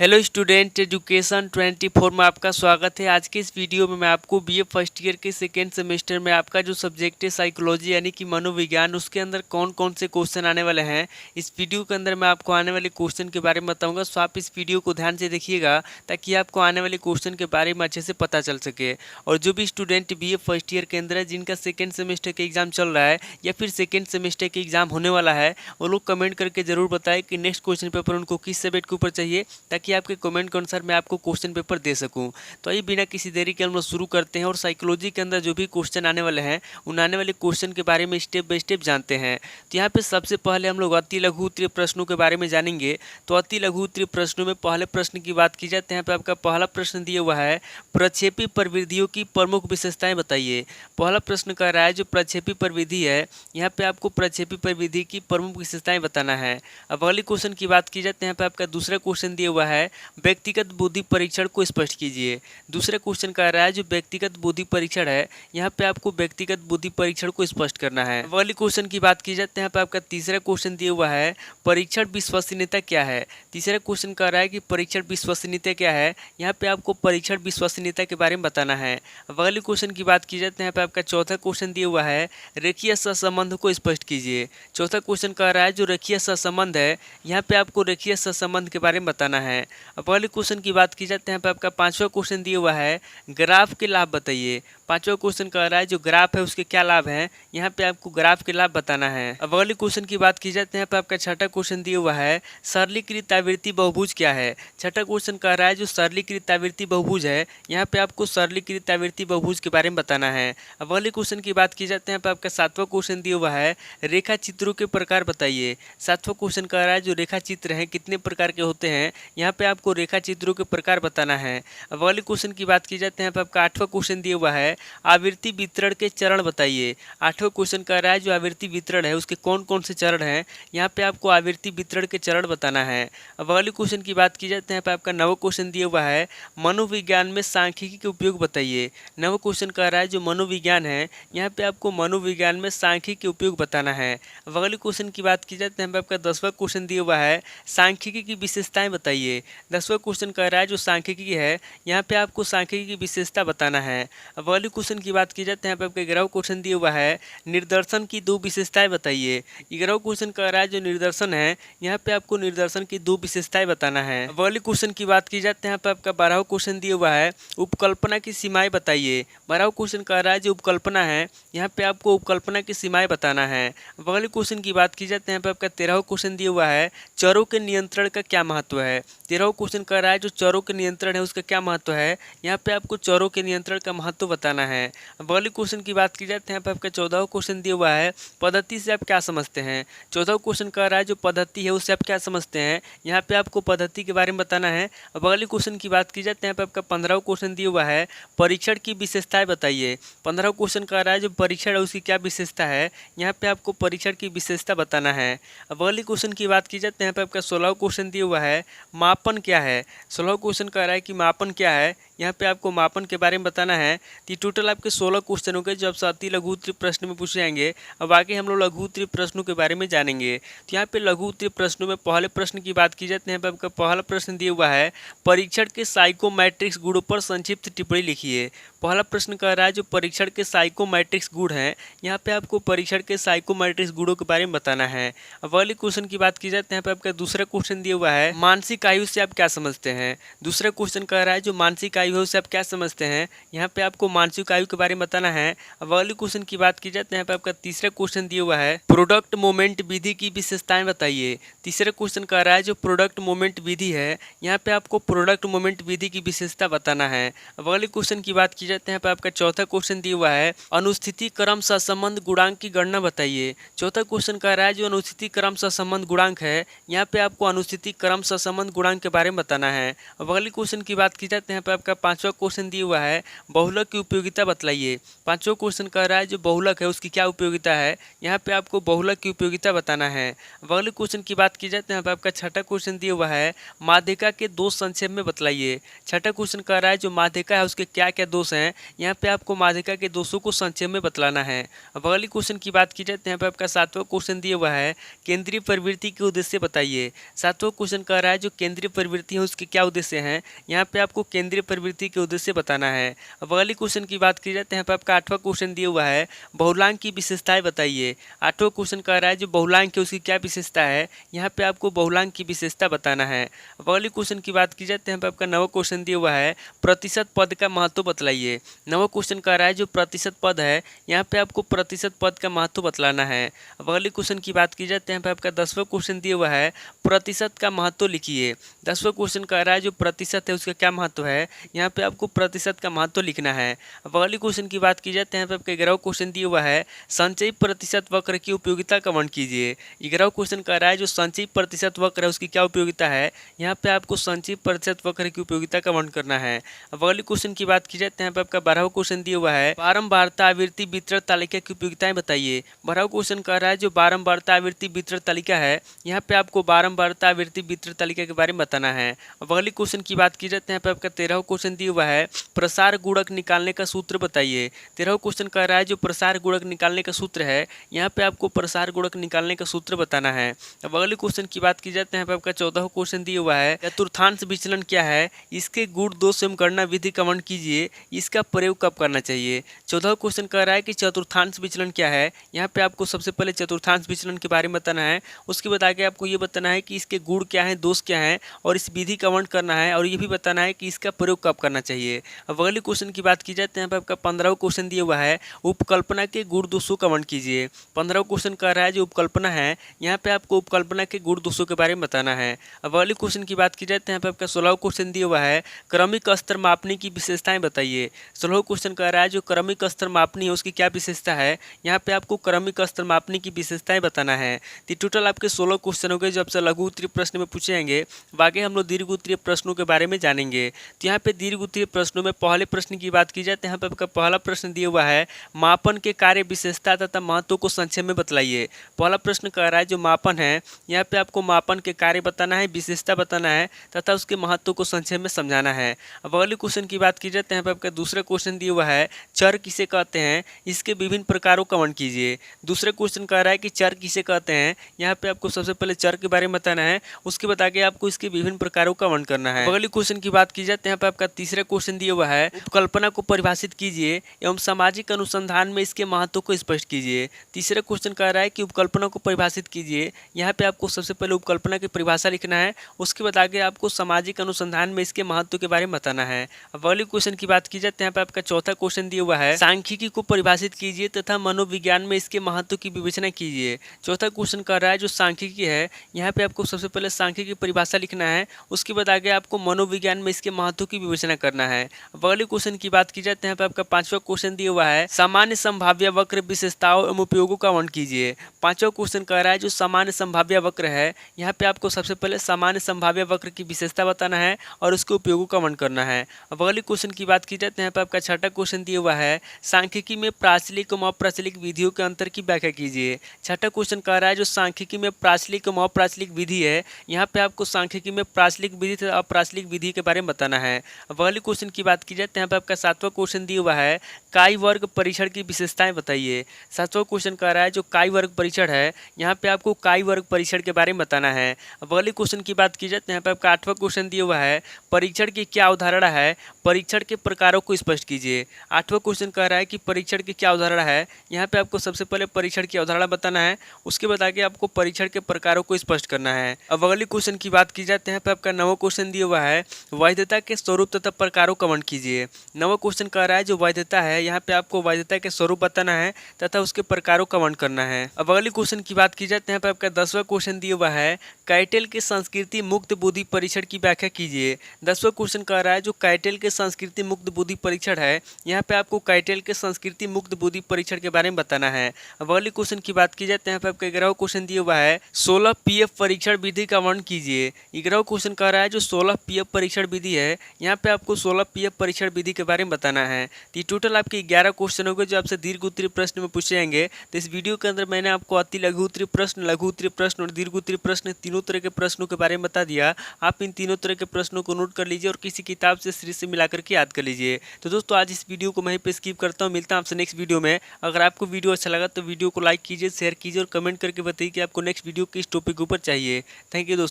Hello student, education 24 में आपका स्वागत है। आज के इस वीडियो में मैं आपको बीए फर्स्ट ईयर के सेकेंड सेमेस्टर में आपका जो सब्जेक्ट है साइकोलॉजी यानी कि मनोविज्ञान, उसके अंदर कौन कौन से क्वेश्चन आने वाले हैं, इस वीडियो के अंदर मैं आपको आने वाले क्वेश्चन के बारे में बताऊंगा। सो आप इस वीडियो को ध्यान से देखिएगा ताकि आपको आने वाले क्वेश्चन के बारे में अच्छे से पता चल सके। और जो भी स्टूडेंट बीए फर्स्ट ईयर के अंदर है, जिनका सेकेंड सेमेस्टर का एग्जाम चल रहा है या फिर सेकेंड सेमेस्टर का एग्जाम होने वाला है, वो लोग कमेंट करके जरूर बताएं कि नेक्स्ट क्वेश्चन पेपर उनको किस सब्जेक्ट के ऊपर चाहिए, ताकि आपके कमेंट के अनुसार मैं आपको क्वेश्चन पेपर दे सकूं। तो आइए बिना किसी देरी के हम लोग शुरू करते हैं और साइकोलॉजी के अंदर जो भी क्वेश्चन आने वाले हैं उन आने वाले क्वेश्चन के बारे में स्टेप बाय स्टेप जानते हैं। तो यहाँ पे सबसे पहले हम लोग अति लघु उत्तरीय प्रश्नों के बारे में जानेंगे। तो अति लघु उत्तरीय प्रश्नों में पहले प्रश्न की बात की जाए तो यहाँ पे आपका पहला प्रश्न दिया हुआ है, प्रक्षेपी प्रविधियों की प्रमुख विशेषताएं बताइए। पहला प्रश्न कह रहा है जो प्रक्षेपी प्रविधि है, यहाँ पे आपको प्रक्षेपी प्रविधि की प्रमुख विशेषताएं बताना है। अब अगली क्वेश्चन की बात की जाए तो यहाँ पे आपका दूसरा क्वेश्चन दिया हुआ है, व्यक्तिगत बुद्धि परीक्षण को स्पष्ट कीजिए। दूसरा क्वेश्चन कह रहा है जो व्यक्तिगत बुद्धि परीक्षण है, यहाँ पे आपको व्यक्तिगत बुद्धि परीक्षण को स्पष्ट करना है। अगली क्वेश्चन की बात की जाए तो यहाँ पे आपका तीसरा क्वेश्चन दिया हुआ है, परीक्षण विश्वसनीयता क्या है। तीसरा क्वेश्चन कह रहा है कि परीक्षण विश्वसनीयता क्या है, यहाँ पे आपको परीक्षण विश्वसनीयता के बारे में बताना है। अगली क्वेश्चन की बात की जाए तो यहाँ पे आपका चौथा क्वेश्चन दिया हुआ है, रेखीय सहसंबंध को स्पष्ट कीजिए। चौथा क्वेश्चन कह रहा है जो रेखीय सहसंबंध है, यहाँ पे आपको रेखीय सहसंबंध के बारे में बताना है। अब अगले क्वेश्चन की बात की जाए तो यहाँ पे आपका पांचवा क्वेश्चन दिया हुआ है, ग्राफ के लाभ बताइए। पांचवा क्वेश्चन कह रहा है जो ग्राफ है उसके क्या लाभ हैं, यहाँ पे आपको ग्राफ के लाभ बताना है। अब अगले क्वेश्चन की बात की जाए तो यहाँ पे आपका छठा क्वेश्चन दिया हुआ है, सरलीकृत आवृत्ति बहुभुज क्या है। छठा क्वेश्चन कह रहा है जो सरलीकृत आवृत्ति बहुभुज है, यहाँ पे आपको सरलीकृत आवृत्ति बहुभुज के बारे में बताना है। अब अगले क्वेश्चन की बात की जाए तो यहाँ पे आपका सातवां क्वेश्चन दिया हुआ है, रेखा चित्रों के प्रकार बताइए। सातवां क्वेश्चन कह रहा है जो रेखा चित्र हैं कितने प्रकार के होते हैं, यहाँ पे आपको रेखा चित्रों के प्रकार बताना है। अब अगले क्वेश्चन की बात की जाए तो यहाँ पे आपका आठवां क्वेश्चन दिया हुआ है, आवृत्ति वितरण के चरण बताइए। आठवां क्वेश्चन कह रहा है जो आवृत्ति वितरण है उसके कौन कौन से चरण हैं, यहाँ पे आपको आवृत्ति वितरण के चरण बताना है। अब अगले क्वेश्चन की बात की जाए तो यहाँ पे आपका नवा क्वेश्चन दिया हुआ है, मनोविज्ञान में सांख्यिकी के उपयोग बताइए। नवा क्वेश्चन कह रहा है जो मनोविज्ञान है, यहाँ पे आपको मनोविज्ञान में सांख्यिकी के उपयोग बताना है। अब अगले क्वेश्चन की बात की जाए तो यहाँ पे आपका 10वां क्वेश्चन दिया हुआ है, सांख्यिकी की विशेषताएं बताइए। 10वां क्वेश्चन कह रहा है जो सांख्यिकी है, यहाँ पे आपको सांख्यिकी की विशेषता बताना है। अब अगले क्वेश्चन की बात की जाए तो यहाँ पे आपका 11वां क्वेश्चन दिया हुआ है, निर्दर्शन की दो विशेषताएं बताइए। 11वां क्वेश्चन कह रहा है जो निर्दर्शन है, यहाँ पे आपको निर्दर्शन की दो विशेषताएं बताना है। अब अगले क्वेश्चन की बात की जाए तो यहाँ पे आपका 12वां क्वेश्चन दिया हुआ है, उपकल्पना की सीमाएं बताइए। 12वां क्वेश्चन कह रहा है जो उपकल्पना है, यहाँ पे आपको उपकल्पना की सीमाएं बताना है। अब अगले क्वेश्चन की बात की जाए तो यहाँ पे आपका 13वां क्वेश्चन दिया हुआ है, चरों के नियंत्रण का क्या महत्व है। 13वां क्वेश्चन कह रहा है जो चरों के नियंत्रण है उसका क्या महत्व है, यहाँ पे आपको चरों के नियंत्रण का महत्व बताना है। अब अगले क्वेश्चन की बात की जाए तो यहाँ पे आपका 14वां क्वेश्चन दिया हुआ है, पद्धति से आप क्या समझते हैं। 14वां क्वेश्चन कह रहा है जो पद्धति है उससे आप क्या समझते हैं, यहाँ पे आपको पद्धति के बारे में बताना है। अब अगले क्वेश्चन की बात की जाए तो यहाँ पे आपका 15वां क्वेश्चन दिया हुआ है, परीक्षण की विशेषताएं बताइए। 15वां क्वेश्चन कह रहा है जो परीक्षण है उसकी क्या विशेषता है, यहाँ पे आपको परीक्षण की विशेषता बताना है। अब अगले क्वेश्चन की बात की जाए तो यहाँ पे आपका 16वां क्वेश्चन दिया हुआ है, मापन क्या है। 16वां क्वेश्चन कह रहा है कि मापन क्या है, यहाँ पे आपको मापन के बारे में बताना है। तो टोटल आपके 16 क्वेश्चन हो गए जो आपसे अति लघु उत्तरीय प्रश्न में पूछे जाएंगे। अब आगे हम लोग लघु उत्तरीय प्रश्नों के बारे में जानेंगे। तो यहाँ पे लघु उत्तरीय प्रश्नों में पहले प्रश्न की बात की जाए तो यहाँ पे आपका पहला प्रश्न दिया हुआ है, परीक्षण के साइकोमेट्रिक्स गुणों पर संक्षिप्त टिप्पणी लिखिए। पहला प्रश्न कह रहा है जो परीक्षण के साइकोमेट्रिक्स गुण हैं, यहाँ पे आपको परीक्षण के साइकोमेट्रिक्स गुणों के बारे में बताना है। अब अगले क्वेश्चन की बात की जाए तो यहाँ पे आपका दूसरा क्वेश्चन दिया हुआ है, मानसिक आयु से आप क्या समझते हैं। दूसरा क्वेश्चन कह रहा है जो मानसिक आयु है उससे आप क्या समझते हैं, यहाँ पे आपको मानसिक आयु के बारे में बताना है। अब अगले क्वेश्चन की बात की जाए तो यहाँ पे आपका तीसरा क्वेश्चन दिया हुआ है, प्रोडक्ट मोमेंट विधि की विशेषताएं बताइए। तीसरा क्वेश्चन कह रहा है जो प्रोडक्ट मोमेंट विधि है, यहाँ पे आपको प्रोडक्ट मोमेंट विधि की विशेषता बताना है। अब अगले क्वेश्चन की बात की जाए तो यहाँ पे आपका चौथा क्वेश्चन दिया हुआ है, अनुस्थिति क्रम सहसंबंध गुणांक की गणना बताइए। चौथा क्वेश्चन कह रहा है जो अनुस्थिति क्रम सहसंबंध गुणांक है, यहाँ पे आपको अनुस्थिति क्रम सहसंबंध गुणांक के बारे में बताना है। अब अगले क्वेश्चन की बात की जाए तो यहाँ पे आपका पांचवा क्वेश्चन दिया हुआ है, बहुलक की उपयोगिता बतलाइए। पांचवा क्वेश्चन कह रहा है जो बहुलक है उसकी क्या उपयोगिता है, यहाँ पे आपको बहुलक की उपयोगिता बताना है। अब अगले क्वेश्चन की बात की जाए तो यहाँ पे आपका छठा क्वेश्चन दिया हुआ है, माध्यिका के दोष संक्षेप में बतलाइए। छठा क्वेश्चन कह रहा है जो माध्यिका है उसके क्या क्या दोष हैं, यहाँ पे आपको माध्यिका के दोषों को संक्षेप में बतलाना है। अब अगले क्वेश्चन की बात की जाए तो यहाँ पे आपका सातवां क्वेश्चन दिया हुआ है, केंद्रीय प्रवृत्ति के उद्देश्य बताइए। सातवां क्वेश्चन कह रहा है जो केंद्रीय केंद्रीय प्रवृत्ति है उसके क्या उद्देश्य हैं, यहाँ पे आपको केंद्रीय प्रवृत्ति के उद्देश्य बताना है। अब अगली क्वेश्चन की बात की जाए तो यहाँ पे आपका 8वां क्वेश्चन दिया हुआ है, बहुलांक की विशेषताएं बताइए। 8वां क्वेश्चन कह रहा है जो बहुलांक है उसकी क्या विशेषता है, यहाँ पे आपको बहुलांक की विशेषता बताना है। अब अगली क्वेश्चन की बात की जाए तो यहाँ पे आपका 9वां क्वेश्चन दिया हुआ है, प्रतिशत पद का महत्व बतलाइए। 9वां क्वेश्चन कह रहा है जो प्रतिशत पद है यहाँ पे आपको प्रतिशत पद का महत्व बतलाना है। अब अगली क्वेश्चन की बात की जाए तो यहाँ पे आपका 10वां क्वेश्चन दिया हुआ है, प्रतिशत का महत्व लिखिए। 10वां क्वेश्चन कह रहा है जो प्रतिशत है उसका क्या महत्व है, यहाँ पे आपको प्रतिशत का महत्व लिखना है। अब अगली क्वेश्चन की बात की जाए तो यहाँ पे आपका 11वां क्वेश्चन दिया हुआ है, संचयी प्रतिशत वक्र की उपयोगिता का वर्णन कीजिए। 11वां क्वेश्चन कह रहा है जो संचयी प्रतिशत वक्र है उसकी क्या उपयोगिता है, यहाँ पे आपको संचयी प्रतिशत वक्र की उपयोगिता का वर्णन करना है। अब अगली क्वेश्चन की बात की जाए तो यहाँ पे आपका 12वां क्वेश्चन दिया हुआ है, बारंबारता आवृत्ति वितरण तालिका की उपयोगिताएं बताइए। 12वां क्वेश्चन कह रहा है जो बारंबारता आवृत्ति वितरण तालिका है यहाँ पे आपको बारंबारता आवृत्ति वितरण तालिका के बारे में बताना है। अब अगली क्वेश्चन की बात की जाए तो यहाँ पे आपका 13वां क्वेश्चन दिया हुआ है, प्रसार गुणक निकालने का सूत्र बताइए। 13वां क्वेश्चन कह रहा है जो प्रसार गुणक निकालने का सूत्र है यहाँ पे आपको प्रसार गुणक निकालने का सूत्र बताना है। अब अगली क्वेश्चन की बात की जाए तो यहाँ पे आपका 14वां क्वेश्चन दिया हुआ है, चतुर्थांश विचलन क्या है, इसके गुण दोष एवं गणना विधि का वर्णन कीजिए, इसका प्रयोग कब करना चाहिए। 14वां क्वेश्चन कह रहा है कि चतुर्थांश विचलन क्या है, यहाँ पे आपको सबसे पहले चतुर्थांश विचलन के बारे में बताना है। उसके बाद आगे आपको ये बताना है कि इसके गुण क्या है, दोष क्या है और इस विधि का वर्णन करना है और ये भी बताना है कि इसका प्रयोग कब करना चाहिए। अब अगले क्वेश्चन की बात की जाए तो यहाँ पे आपका 15वां क्वेश्चन दिया हुआ है, उपकल्पना के गुण दोषों का वर्णन कीजिए। 15वां क्वेश्चन कह रहा है जो उपकल्पना है यहाँ पे आपको उपकल्पना के गुण दोषों के बारे में बताना है। अब अगले क्वेश्चन की बात की जाए तो यहाँ पे आपका 16वां क्वेश्चन दिया हुआ है, क्रमिक स्तर मापने की विशेषताएं बताइए। 16वां क्वेश्चन कह रहा है जो क्रमिक स्तर मापनी है उसकी क्या विशेषता है, यहाँ पे आपको क्रमिक स्तर मापने की विशेषताएं बताना है। तो टोटल आपके 16 क्वेश्चन हो गए जो आपसे लघु उत्तरीय प्रश्न में पूछे जाएंगे। आगे हम लोग दीर्घ उत्तरीय प्रश्नों के बारे में जानेंगे। तो यहाँ पे दीर्घ उत्तरीय प्रश्नों में पहले प्रश्न की बात की जाए तो यहाँ पे आपका पहला प्रश्न दिया हुआ है, मापन के कार्य विशेषता तथा महत्व को संक्षेप में बतलाइए। पहला प्रश्न कह रहा है जो मापन है यहाँ पे आपको मापन के कार्य बताना है, विशेषता बताना है तथा उसके महत्व को संक्षेप में समझाना है। अब अगले क्वेश्चन की बात की जाए तो यहाँ पे आपका दूसरा क्वेश्चन दिया हुआ है, चर किसे कहते हैं, इसके विभिन्न प्रकारों का वर्णन कीजिए। दूसरा क्वेश्चन कह रहा है कि चर किसे कहते हैं, यहाँ पे आपको सबसे पहले चर के बारे में बताना है, उसके बाद आगे आपको इसके विभिन्न प्रकारों का वर्णन करना है। अगले क्वेश्चन की बात की जाए तो यहाँ पे आपका तीसरा क्वेश्चन दिया हुआ है, उपकल्पना को परिभाषित कीजिए एवं सामाजिक अनुसंधान में इसके महत्व को स्पष्ट कीजिए। तीसरा क्वेश्चन कह रहा है कि उपकल्पना को परिभाषित कीजिए, यहाँ पे आपको सबसे पहले उपकल्पना की परिभाषा लिखना है, उसके बाद आगे आपको सामाजिक अनुसंधान में इसके महत्व के बारे में बताना है। अब अगले क्वेश्चन की बात की जाए तो यहाँ पे आपका चौथा क्वेश्चन दिया हुआ है, सांख्यिकी को परिभाषित कीजिए तथा मनोविज्ञान में इसके महत्व की विवेचना कीजिए। चौथा क्वेश्चन कह रहा है जो सांख्यिकी है यहाँ पे आपको सबसे पहले सांख्यिकी की परिभाषा लिखना है, उसके बाद आगे आपको मनोविज्ञान में इसके महत्व की विवेचना करना है। अब अगले क्वेश्चन की बात की जाए तो यहाँ पे आपका पांचवा क्वेश्चन दिया हुआ है, सामान्य संभाव्य वक्र विशेषताओं एवं उपयोगों का वर्णन कीजिए। पांचवा क्वेश्चन कह रहा है जो सामान्य संभाव्य वक्र है यहाँ पे आपको सबसे पहले सामान्य संभाव्य वक्र की विशेषता बताना है और उसके उपयोगों का वर्णन करना है। अब अगले क्वेश्चन की बात की जाए तो यहाँ पे आपका छठा क्वेश्चन दिया हुआ है, सांख्यिकी में प्राचलिक एवं अप्राचलिक विधियों के अंतर की व्याख्या कीजिए। छठा क्वेश्चन कह रहा है जो सांख्यिकी में प्राचलिक एवं अप्राचलिक विधि है यहाँ पे आपको सांख्यिकी में प्राचलिक विधि तथा अप्राचलिक विधि के बारे में बताना है। अब अगले क्वेश्चन की बात की जाए तो यहाँ पे आपका सातवां क्वेश्चन दिया हुआ है, काई वर्ग परीक्षण की विशेषताएं बताइए। सातवां क्वेश्चन कह रहा है जो काई वर्ग परीक्षण है यहाँ पे आपको काई वर्ग परीक्षण के बारे में बताना है। अब अगले क्वेश्चन की बात की जाए तो यहाँ पे आपका आठवां क्वेश्चन दिया हुआ है, परीक्षण की क्या अवधारणा है, परीक्षण के प्रकारों को स्पष्ट कीजिए। आठवां क्वेश्चन कह रहा है कि परीक्षण की क्या अवधारणा है, यहाँ पे आपको सबसे पहले परीक्षण की अवधारणा बताना है, उसके बाद आगे आपको परीक्षण के प्रकारों को स्पष्ट करना है। अब अगले क्वेश्चन की बात की जाए तो यहाँ पे आपका नवा क्वेश्चन दिया हुआ है, वैधता के स्वरूप तथा प्रकारों का वर्णन कीजिए। नवा क्वेश्चन कह रहा है जो वैधता है यहाँ पे आपको वैधता के स्वरूप बताना है तथा उसके प्रकारों का वर्णन करना है। अब अगले क्वेश्चन की बात की जाए तो यहाँ पे आपका 10वां क्वेश्चन दिया हुआ है, कैटेल के संस्कृति मुक्त बुद्धि परीक्षण की व्याख्या कीजिए। 10वां क्वेश्चन कह रहा है जो कैटेल के संस्कृति मुक्त बुद्धि परीक्षण है यहाँ पे आपको कैटेल के संस्कृति मुक्त बुद्धि परीक्षण के बारे में बताना है। अब अगले क्वेश्चन की बात की जाए तो यहाँ पे आपका 11वां क्वेश्चन दिया हुआ है, 16 पीएफ परीक्षण विधि का वर्णन कीजिए। 11वां क्वेश्चन कह रहा है जो 16 पीएफ परीक्षण विधि है यहाँ पे आपको 16 पीएफ परीक्षण विधि के बारे में बताना है। तो टोटल आपके 11 क्वेश्चन हो गए जो आपसे दीर्घ उत्तरीय प्रश्न में पूछे जाएंगे। तो इस वीडियो के अंदर मैंने आपको अति लघु उत्तरीय प्रश्न, लघु उत्तरीय प्रश्न और दीर्घ उत्तरीय प्रश्न तीनों तरह के प्रश्नों के बारे में बता दिया। आप इन तीनों तरह के प्रश्नों को नोट कर लीजिए और किसी किताब से सीरीज से मिलाकर के याद कर लीजिए। तो दोस्तों आज इस वीडियो को मैं पे स्किप करता हूँ, मिलता हूँ आपसे नेक्स्ट वीडियो में। अगर आपको वीडियो अच्छा लगा तो वीडियो को लाइक कीजिए, शेयर कीजिए और कमेंट करके बताइए कि आपको नेक्स्ट वीडियो किस टॉपिक के ऊपर चाहिए। थैंक यू दोस्तों।